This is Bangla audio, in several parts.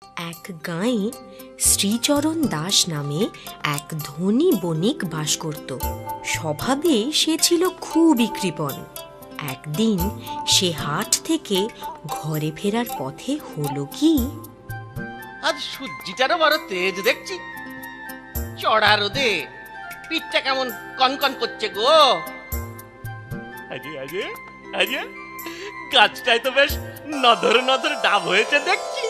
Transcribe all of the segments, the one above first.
এক গাঁয়ে শ্রীচরণ দাস নামে এক ধনী বণিক বাস করত। স্বভাবে সে ছিল খুবই কৃপণ। একদিন সে হাট থেকে ঘরে ফেরার পথে হলো কি, আজ সূর্যিটারও বড় তেজ দেখছি। চড়া রোদে পিঠটা কেমন কনকন করছে গো। আরে আরে আরে, গাছটায় তো বেশ নধর নধর ডাব হয়েছে দেখছি।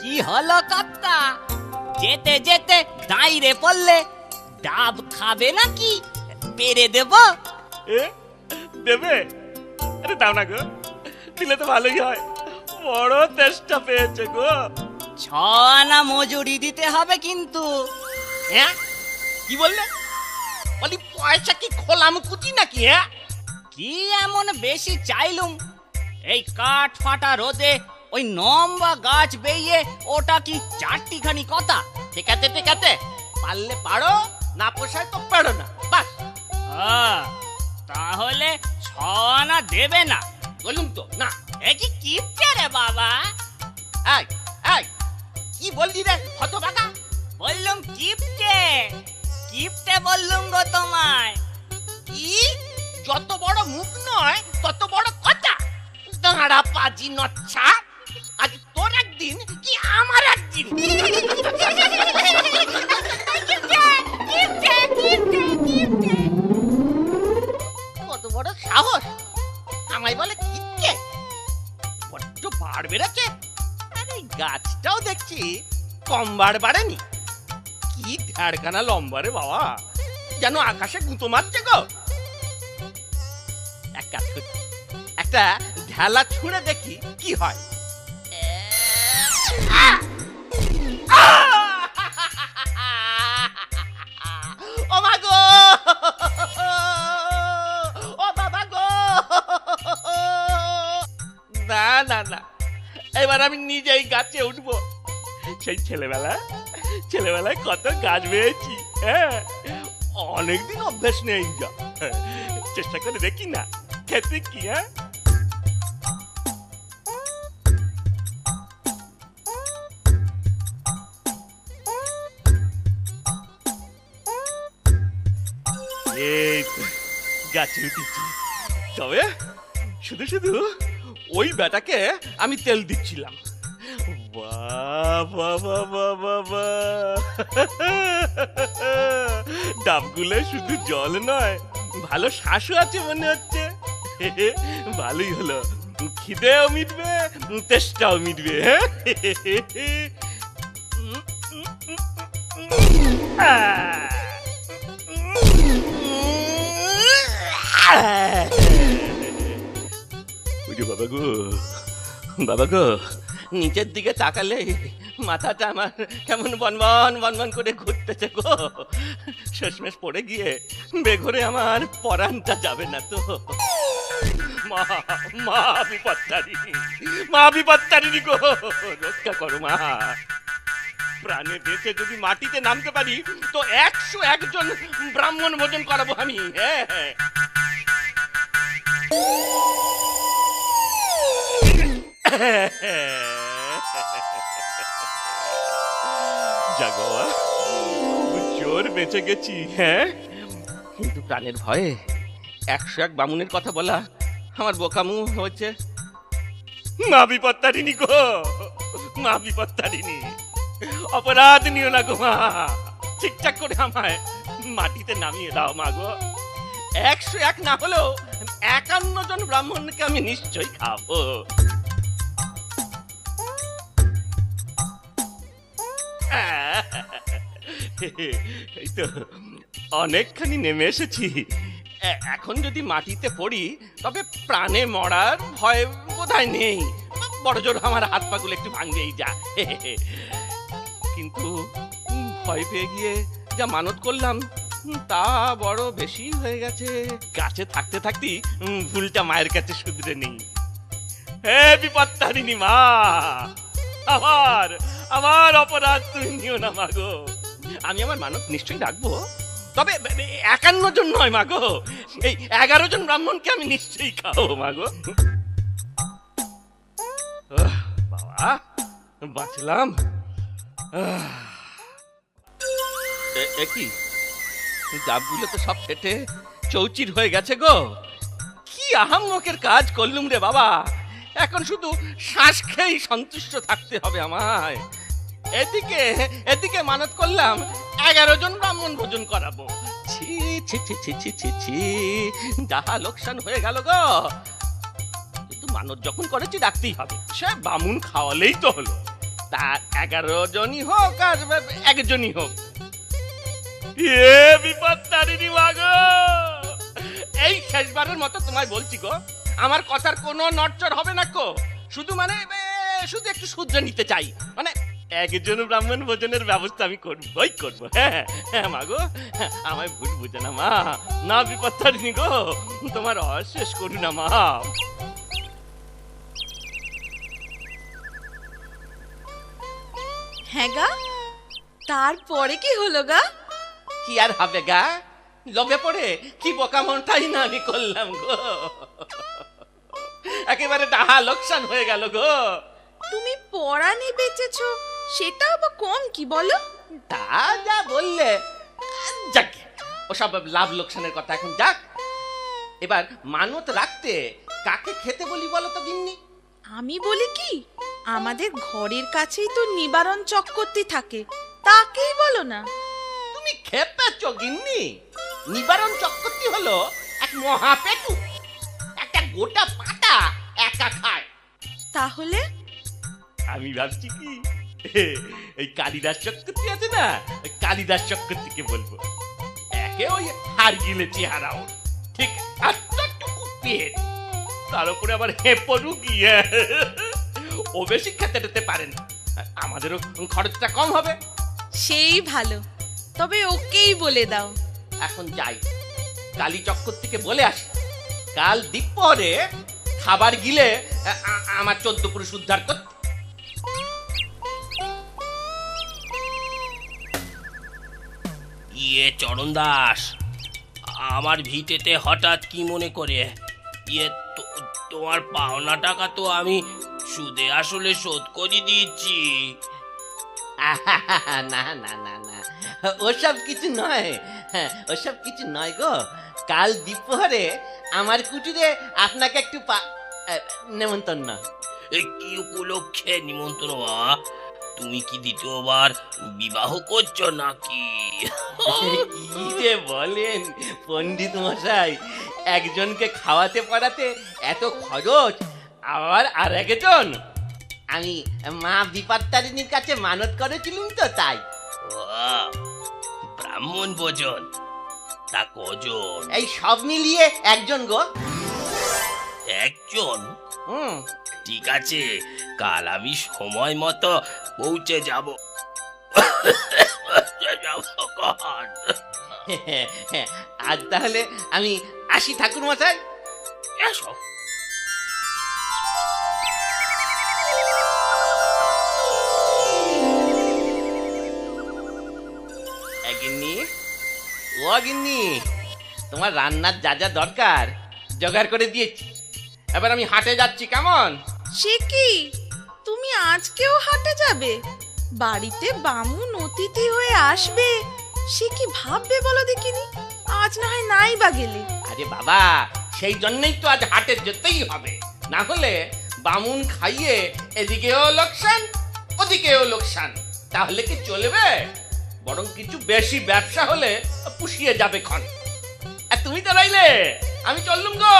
কি হলো কর্তা, যেতে যেতে দাঁড়িয়ে পড়লে? ডাব খাবে নাকি পেরে দেব? এ দেবে? আরে দাও না গো, দিলে তো ভালোই হয়। বড় তেষ্টা পেয়েছে গো। 6 আনা মজুরি দিতে হবে কিন্তু। হ্যাঁ কি বললে? বলি পয়সা কি খোলাম কুচি নাকি? হ্যাঁ কি এমন বেশি চাইলুম? এই কাঠ ফাটা রোদে ওই লম্বা গাছ বেয়ে ওটা কি 4টিখানি কথা? ঠিক আছে ঠিক আছে, পারলে পারো, না পোষায় তো পারো না, বাস। তাহলে 6 আনা দেবে না? বলুন তো না। এ কি কিপটে রে বাবা? এই এই, কি বললি রে হতভাগা? বললুম কিপটে, কিপটে বললুম গো তোমায়। কি? যত বড় মুখ নয় তত বড় কথা। দাঁড়া পাজি নচ্ছা, আজ তোর একদিন কি আমার একদিন। কত বড় সাহস, আমায় বলে কিপটে? বড্ড বাড় বেড়েছে। আরে গাছটাও দেখছি কম বাড় বাড়েনি। কি ধ্যাড়খানা লম্বা রে বাবা, যেন আকাশে গুঁতো মারছে গো। এক কাজ করি, একটা ঢেলা ছুঁড়ে দেখি কি হয়। ও মা গো, ও বাবা গো। না না না, এবার আমি নিজেই গাছে উঠবো। সেই ছেলেবেলায় কত গাছ বেয়েছি। হ্যাঁ, অনেকদিন অভ্যাস নেই যা, চেষ্টা করে দেখি না খেতে কি। হ্যাঁ এই তো গাছে উঠেছি, তবে শুধু শুধু ওই বেটাকে আমি তেল দিচ্ছিলাম। ডাবগুলো শুধু জল নয়, ভালো শ্বাসও আছে মনে হচ্ছে। ভালোই হলো, খিদেও মিটবে, তেষ্টাও মিটবে। বাবা গো, বাবা গো, নিচের দিকে তাকালে মাথাটা আমার কেমন বনবন বনবন করে ঘুরতেছে গো। শেষমেশ পড়ে গিয়ে বেঘরে আমার পরানটা যাবে না তো। মা মা বিপত্তারিণী, মা বিপত্তারিণী গো, রক্ষা করো মা। প্রাণে বেঁচে যদি মাটিতে নামতে পারি তো 101 জন ব্রাহ্মণ ভোজন করাবো আমি। হ্যাঁ জাগোয়া, জোর বেঁচে গেছি। হ্যাঁ, কিন্তু প্রাণের ভয়ে 101 বামুনের কথা বলা আমার বোকামু হচ্ছে। মা বিপত্তারিণী গো, মা বিপত্তারিণী, অপরাধ নিও না গো মা। ঠিকঠাক করে আমায় মাটিতে নামিয়ে দাও মা গো। 101 না হলেও 51 জন ব্রাহ্মণকে আমি নিশ্চয়ই খাবো। এই তো অনেকখানি নেমে এসেছি। এখন যদি মাটিতে পড়ি তবে প্রাণে মরার ভয় বোধহয় নেই। বড় জোর আমার হাত পাগুলো একটু ভাঙবেই যা। কিন্তু ভয় পেয়ে গিয়ে যা মানত করলাম তা বড় বেশি হয়ে গেছে। গাছে থাকতে থাকতেই ভুলটা মায়ের কাছে শুধরে নেই। হে বিপত্তারিণী মা, আমার অপরাধ তুমি নিও না মাগো। আমি আমার মানত নিশ্চয়ই রাখবো, তবে 51 জন নয় মাগো, এই 11 জন ব্রাহ্মণকে আমি নিশ্চয়ই খাবো মাগো। বাবা, বাঁচলাম। কি ডাবগুলো তো সব ফেটে চৌচির হয়ে গেছে গো। কি আহাম্মকের কাজ করলুম রে বাবা। এখন শুধু শ্বাস খেয়েই সন্তুষ্ট থাকতে হবে আমায়। এদিকে এদিকে মানত করলাম 11 জন ব্রাহ্মণ ভোজন করাবো। ছি ছি ছি ছি ছি ছি ছি, যাহা লোকসান হয়ে গেল গো। কিন্তু মানত যখন করেছি ডাকতেই হবে, সে বামুন খাওয়ালেই তো হলো। তা 11 জনই হোক আর 1 জনই হোক। বিপদ তারিণী মা গো, এই শেষবারের মতো তোমায় বলছি গো, আমার কথার কোনো নড়চড় হবে না গো। শুধু শুধু একটু সূর্য নিতে চাই। 1 জন ব্রাহ্মণ ভোজনের ব্যবস্থা আমি করবই করব। হ্যাঁ হ্যাঁ মা গো, আমায় ভুল বুঝে না মা। না বিপদ তারিণী গো, তোমার অশেষ করুণা মা। হ্যাঁ গা, তারপরে কি হলো গা? কি আর হবে গা, লোভে পড়ে কি বোকামনটাই না আমি করলাম গো। একেবারে ডাহা লোকসান হয়ে গেল গো। তুমি পরানি বেচেছো, সেটাও বা কম কি বলো? তা যা বললে, যাক ওসব লাভ লোকসানের কথা এখন যাক। এবার মানত রাখতে কাকে খেতে বলি বলো তো গিন্নি? আমি বলি কি, আমাদের ঘরের কাছেই তো নিবারণ চক্রবর্তী থাকে, তাকেই বলো না। তুমি খেপেছ গিন্নি। নিবারণ চক্রবর্তী হলো এক মহাপেটু, একটা গোটা পাতা একা খায়। তাহলে আমি ভাবছি কি, এই কালিদাস চক্রবর্তী আছে না, ওই কালিদাস চক্রবর্তীকে বলবো। একে ওই হাড় গিলে চেহারা ওর, ঠিক এতটুকু পেট, তার উপরে আবার হেপরু গিয়ে। ও বেশি খেতে টেতে পারে না, আমাদেরও খরচটা কম হবে। সেই ভালো, তবে ওকেই বলে দাও। এখন যাই, কালী চক্রবর্তীকে বলে আসি, কাল দ্বীপরে খাবার গিলে আমার 14 পুরুষ উদ্ধার করতে। চরণ দাস, আমার ভিটেতে হঠাৎ কি মনে করে? তোমার পাওনা টাকা তো আমি সুদে আসলে শোধ করে দিচ্ছি। না না না না, ওসব কিছু নয়, ওসব কিছু নয় গো। কাল দ্বীপরে আমার কুটিরে আপনাকে একটু নেমন্তন্ন। কি উপলক্ষে নিমন্ত্রণ বাবা? তুমি কি দ্বিতীয়বার বিবাহ করছো নাকি? কি যে বলেন পণ্ডিত মশাই, একজনকে খাওয়াতে পড়াতে এত খরচ, আবার আর একজন। আমি মা বিপত্তারিণীর কাছে মানত করেছিলাম তো, তাই। ব্রাহ্মণ ভোজন, তা কজন? এই সব মিলিয়ে 1 জন গো। 1 জন? ঠিক আছে, কাল আমি সময় মতো পৌঁছে যাব। আজ তাহলে আমি আসি ঠাকুর মশাই। এসো। গিন্নি, ও গিন্নি, তোমার রান্নার যা যা দরকার জোগাড় করে দিয়েছি। এবার আমি হাটে যাচ্ছি, কেমন? সে কি, তুমি আজকেও হাটে যাবে? বাড়িতে বামুন অতিথি হয়ে আসবে, সে কি ভাববে বলো দেখিনি? আজ না হয় নাই বা গেলে। আরে বাবা, সেই জন্যই তো আজ হাটে যেতেই হবে, না হলে বামুন খাইয়ে এদিকেও লোকসান ওদিকেও লোকসান, তাহলে কি চলবে? বরং কিছু বেশি ব্যবসা হলে পুষিয়ে যাবে ক্ষণ। আর তুমি তো রইলে, আমি চললুম গো।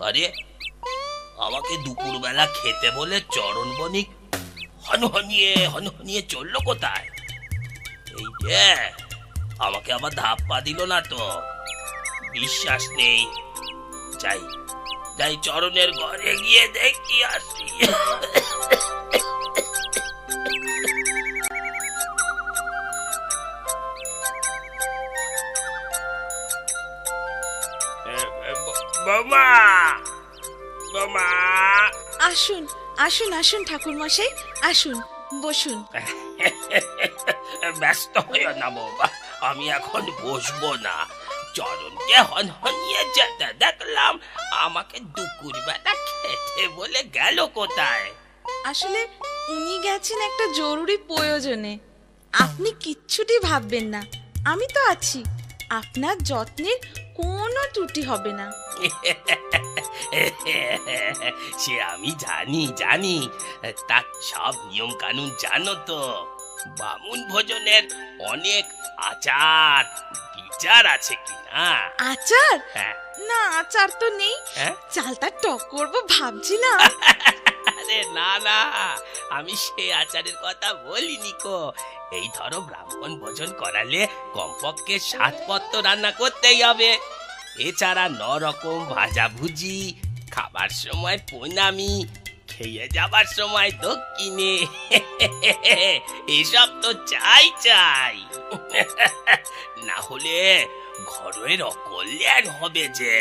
আরে, আমাকে দুপুরবেলা খেতে বলে চরণ বণিক হনহনিয়ে চললো কোথায়? এই যে, আমাকে আবার ধাপ্পা দিল না তো? বিশ্বাস নেই। যাই যাই, চরণের ঘরে গিয়ে দেখি আসি। বৌমা, বৌমা। আসুন আসুন আসুন ঠাকুর মশাই, আসুন, বসুন। ব্যস্ত হইও না বৌমা, আমি এখন বসবো না। চরণকে হনহনিয়ে যেতে দেখলাম, আমাকে দুপুর বেলা খেতে বলে গেল কোথায়? আসলে উনি গেছেন একটা জরুরি প্রয়োজনে। আপনি কিচ্ছুটি ভাববেন না, আমি তো আছি। আপনার যত্নের কোনো ত্রুটি হবে না। সে আমি জানি জানি, তার সব নিয়ম কানুন জানো তো। বামুন ভোজনের অনেক আচার বিচার আছে কি না? আচার? হ্যাঁ। না, আচার তো নেই। হ্যাঁ? চালটা টক করবো ভাবছিলাম। আরে না না, আমি সে আচারের কথা বলিনি কো। এই ধরো ব্রাহ্মণ ভোজন করালে কমপক্ষে 7 পদ রান্না করতেই হবে। এছাড়া 9 রকম ভাজাভুজি, খাবার সময় প্রণামী, খেয়ে যাবার সময় দক্ষিণে। এসব তো চাই চাই, না হলে ঘরের অকল্যাণ হবে যে।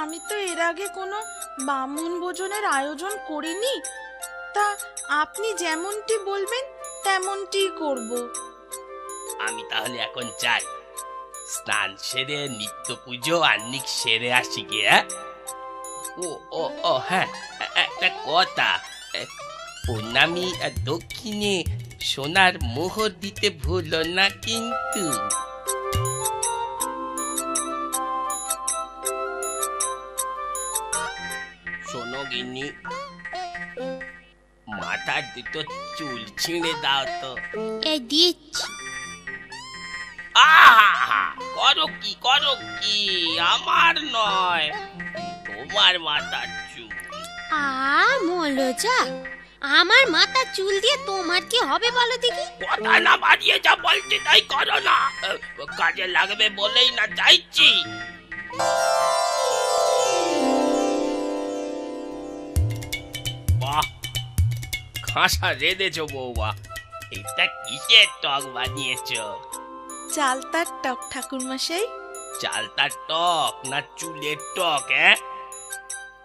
আমি তো এর আগে কোনো বামুন ভোজনের আয়োজন করিনি, তা আপনি যেমনটি বলবেন তেমনটি করব। আমি তাহলে এখন যাই, স্নান সেরে নিত্য পুজো আহ্নিক সেরে আসি গিয়ে। ও ও ও হ্যাঁ, একটা কথা, প্রণামী আর দক্ষিণে সোনার মোহর দিতে ভুলো না কিন্তু। শোনো গিন্নি, মাথার দুটো চুল ছিঁড়ে দাও তো। এই দিচ্ছি। আহা, করো কি, আমার নয়, তোমার মাথার চুল। মলোজা, আমার মাথা চুল দিয়ে তোমার কি হবে বলো দেখি? কথা না বাড়িয়ে যা বলছি তাই করো না, কাজে লাগবে বলেই না চাইছি। বাহ, খাসা রেঁধেছো বৌমা, এটা কিসের টক বানিয়েছো? চালতার টক ঠাকুর মশাই। চালতার টক না চুলের টক? হ্যাঁ,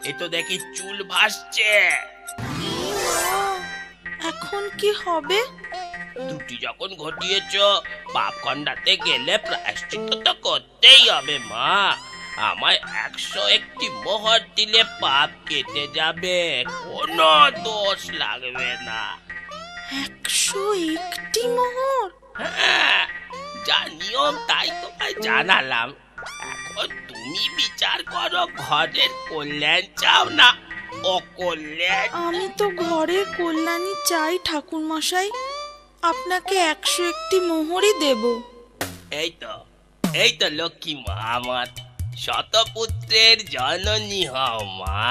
এ তো দেখি চুল ভাসছে। এখন কি হবে? ত্রুটি যখন ঘটিয়েছ, পাপ খণ্ডাতে গেলে প্রায়শ্চিত্ত তো করতেই হবে মা। আমায় 101টি মোহর দিলে পাপ কেটে যাবে, কোনো দোষ লাগবে না। 101টি মোহর? হ্যাঁ, যা নিয়ম তাই তোমায় জানালাম। এখন তুমি বিচার করো, ঘরের কল্যাণ চাও না অকল্যাণ? আমি তো ঘরের কল্যাণী চাই ঠাকুর মশাই, আপনাকে 101টি মোহরই দেব। এই তো লক্ষ্মী মা আমার, শতপুত্রের জননী হও মা।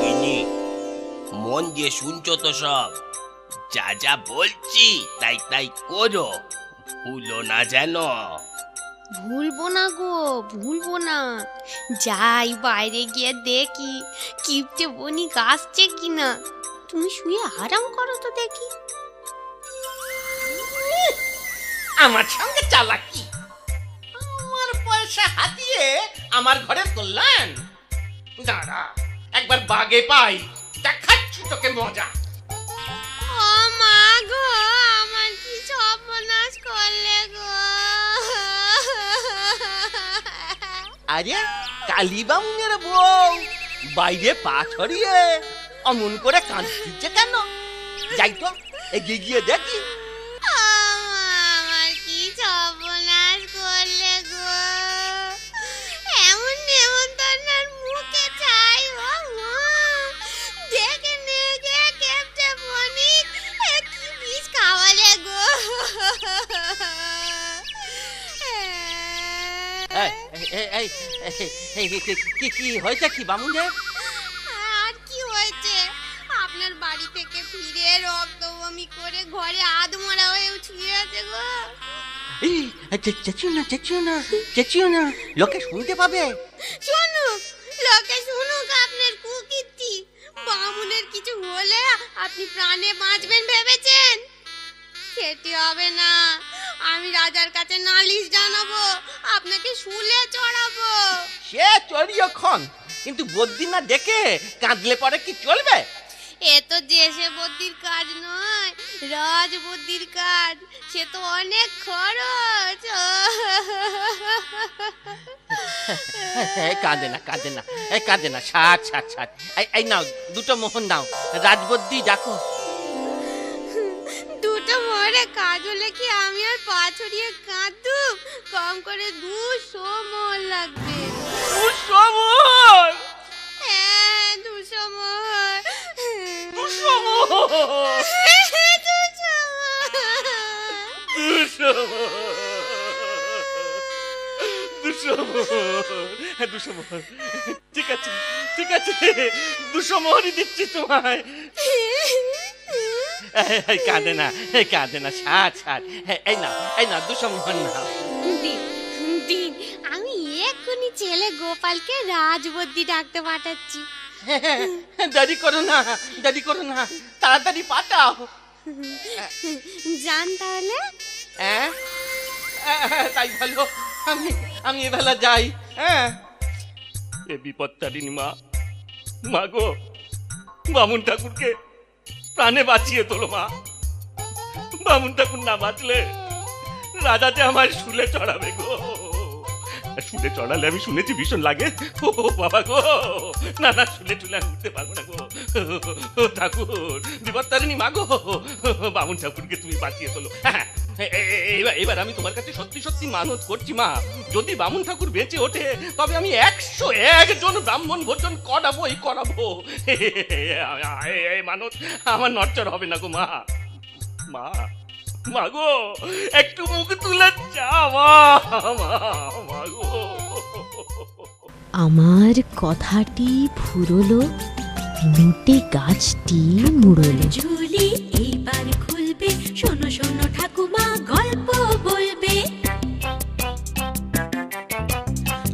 মিনি, মন দিয়ে শুনছো তো সব? যা যা বলছি তাই তাই করো, ভুলো না যেন। ভুলবো না গো, ভুলবো না। যাই বাইরে গিয়ে দেখি কিপটে বণিক আসছে কিনা। তুমি শুয়ে আরাম করো তো দেখি। আমার সঙ্গে চালাকি, আমার পয়সা হাতিয়ে আমার ঘরের কল্যাণ। দাঁড়া, একবার বাগে পাই, দেখাচ্ছি তোকে মজা। ও মা গো, আমার কি সর্বনাশ করলে গো। আরে কালীবামুনের বউ বাইরে পা ছড়িয়ে অমন করে কাঁদছে কেন? যাই তো, এগিয়ে গিয়ে দেখি। আমার কি সর্বনাশ করলে গো। এমন নেমন্তন্নের মুখে চাই ও মা, দেখে নেগে কেমতে বণিক কি বিষ খাওয়ালে গো। কি হয়েছে কি বামুনের? আর কি হয়েছে, আপনার বাড়ি থেকে ফিরে রক্ত বমি করে ঘরে আধমরা হয়ে শুয়ে আছে গো। চেঁচিও না, লোকে শুনতে পাবে। শুনুক, লোকে শুনুক আপনার কুকীর্তি। বামুনের কিছু হলে আপনি প্রাণে বাঁচবেন ভেবেছেন? সেটি হবে না, আমি রাজার কাছে নালিশ জানাবো, আপনাকে শুলে চড়াবো। সে চড়িও খন, কিন্তু বদ্যি না দেখে কাঁদলে পরে কি চলবে? এ তো দেশে বুদ্ধির কাজ নয়, রাজ বুদ্ধির কাজ। সে তো অনেক খরচ। কাঁদে না, কাঁদে না, কাঁদে না, ছাড় ছাড় ছাড়। এই নাও দুটো মোহন নাও, রাজবদ্যি ডাকো। দুটো মোহরে কাজ হলে কি আমি আর পা ছড়িয়ে কাঁদুম? কম করে 200 মোহর লাগবে। 200 মোহর? হ্যাঁ, 200 মোহর। 200 মোহর? 200 200 মোহর। ঠিক আছে, ঠিক আছে, 200 মোহরই দিচ্ছি তোমায়। কাঁদে না, কাঁদে না, ছাড় ছাড়। এই না, এই না, 200 মোহর নাও। দিন, দিন। আমি এক্ষুনি ছেলে গোপালকে রাজবদ্দি ডাকতে পাঠাচ্ছি। দেরি করো না, দেরি করো না, তাড়াতাড়ি পাঠাও। যান তাহলে। হ্যাঁ, তাই ভালো। আমি এবেলা যাই। হ্যাঁ, এ বিপত্তারিণী মা, মা গো, বামুন ঠাকুরকে প্রাণে বাঁচিয়ে তোলো মা। বামুন ঠাকুর না বাঁচলে রাজা যে আমার শুলে চড়াবে গো। শুলে চড়ালে আমি শুনেছি ভীষণ লাগে। ও বাবা গো, না না, শুলে টুলে আমি উঠতে পারবো না গো। ঠাকুর, বিপত্তারিণী মা গো, বামুন ঠাকুরকে তুমি বাঁচিয়ে তোলো। হ্যাঁ, এবার আমি তোমার কাছে সত্যি সত্যি মানত করছি মা, যদি বামুন ঠাকুর বেঁচে ওঠে তবে আমি 101 জন ব্রাহ্মণ ভোজন করাবোই করাবো। এই মানত আমার নড়চড় হবে না গো মা। মা, মা গো, একটু মুখ তুলে যা মা, মা গো। আমার কথাটি ফুরলো, নোটে গাছটি মুড়লো। ঝুলি এইবার খুলবে, শোনো শোনো ঠাকুমা গল্প বলবে।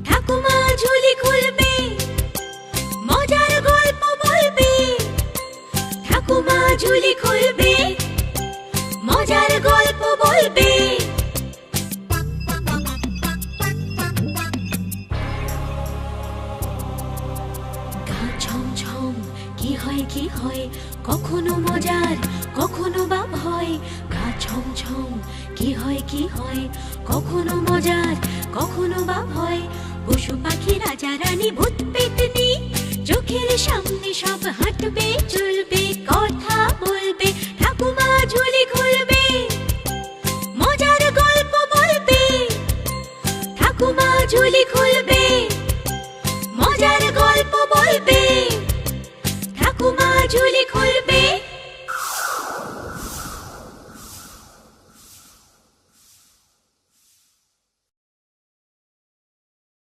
ঠাকুমা ঝুলি খুলবে, মজার গল্প বলবে। ঠাকুমা ঝুলি খুলবে, মজার গল্প বলবে। গা ছমছম, কি হয় কি হয়, কখনো মজার কখনো বা ভয়। গা ছমছম, কি হয় কি হয়, কখনো মজার কখনো বা ভয়। পশু পাখি রাজা রানী ভূত পেতনি, চোখের সামনে সব হাঁটবে চলবে।